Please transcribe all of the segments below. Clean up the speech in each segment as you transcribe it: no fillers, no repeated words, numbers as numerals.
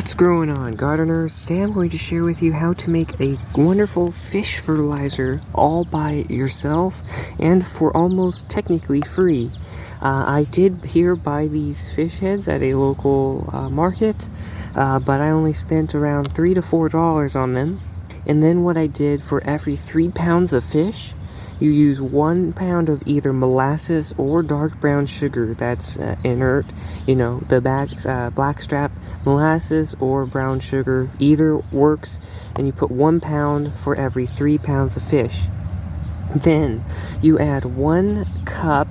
What's going on, gardeners? Today I'm going to share with you how to make a wonderful fish fertilizer all by yourself and for almost technically free. I did here buy these fish heads at a local market, but I only spent around $3 to $4 on them. And then what I did, for every 3 pounds of fish, you use 1 pound of either molasses or dark brown sugar that's inert, the blackstrap molasses or brown sugar, either works, and you put 1 pound for every 3 pounds of fish. Then you add 1 cup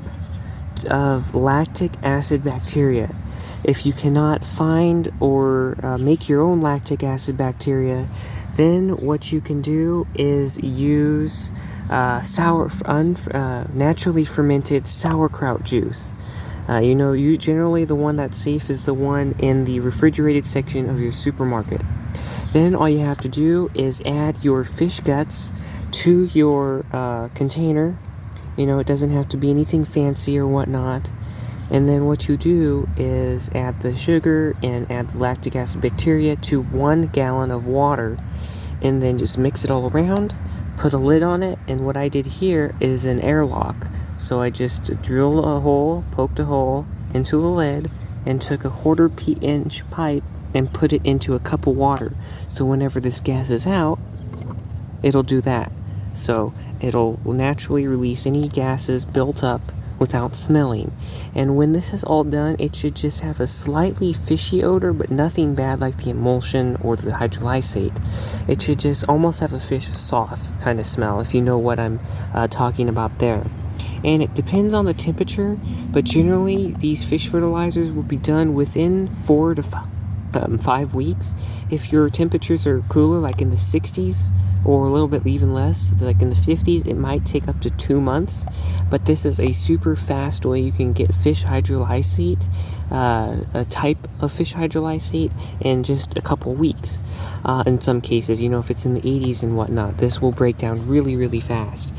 of lactic acid bacteria. If you cannot find or make your own lactic acid bacteria, then what you can do is use naturally fermented sauerkraut juice. Generally the one that's safe is the one in the refrigerated section of your supermarket. Then all you have to do is add your fish guts to your container. It doesn't have to be anything fancy or whatnot. And then what you do is add the sugar and add the lactic acid bacteria to 1 gallon of water, and then just mix it all around, put a lid on it. And what I did here is an airlock. So I just drilled a hole, poked a hole into the lid, and took a 1/4 inch pipe and put it into a cup of water. So whenever this gas is out, it'll do that. So it'll naturally release any gases built up without smelling. And when this is all done, it should just have a slightly fishy odor, but nothing bad like the emulsion or the hydrolysate. It should just almost have a fish sauce kind of smell, if you know what I'm talking about there. And it depends on the temperature, but generally these fish fertilizers will be done within 4 to 5 weeks. If your temperatures are cooler, like in the 60s, or a little bit even less, like in the 50s, it might take up to 2 months. But this is a super fast way you can get fish hydrolysate, a type of fish hydrolysate, in just a couple weeks. In some cases, if it's in the 80s and whatnot, this will break down really, really fast.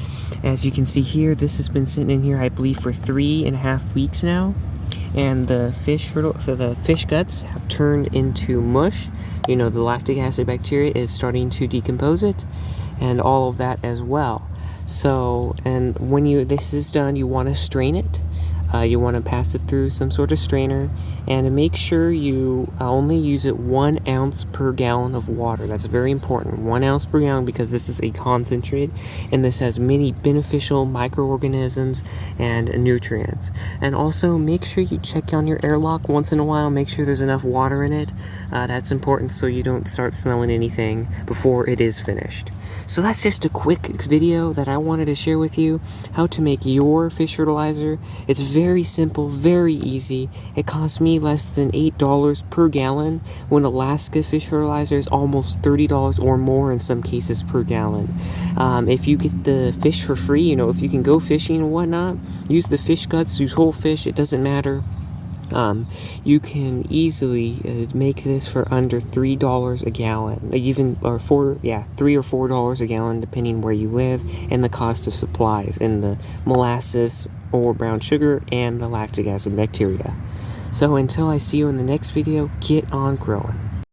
As you can see here, this has been sitting in here, I believe, for 3.5 weeks now. And the fish guts have turned into mush. The lactic acid bacteria is starting to decompose it, and all of that as well. So, and when this is done, you want to strain it. You want to pass it through some sort of strainer, and make sure you only use it 1 ounce per gallon of water. That's very important, 1 ounce per gallon, because this is a concentrate, and this has many beneficial microorganisms and nutrients. And also make sure you check on your airlock once in a while, make sure there's enough water in it. That's important so you don't start smelling anything before it is finished. So that's just a quick video that I wanted to share with you, how to make your fish fertilizer. It's very simple, very easy. It cost me less than $8 per gallon, when Alaska fish fertilizer is almost $30 or more in some cases per gallon. If you get the fish for free, if you can go fishing and whatnot, use the fish guts, use whole fish, it doesn't matter. You can easily make this for under $3 a gallon, $3 or $4 a gallon, depending where you live, and the cost of supplies, and the molasses or brown sugar and the lactic acid bacteria. So until I see you in the next video, get on growing.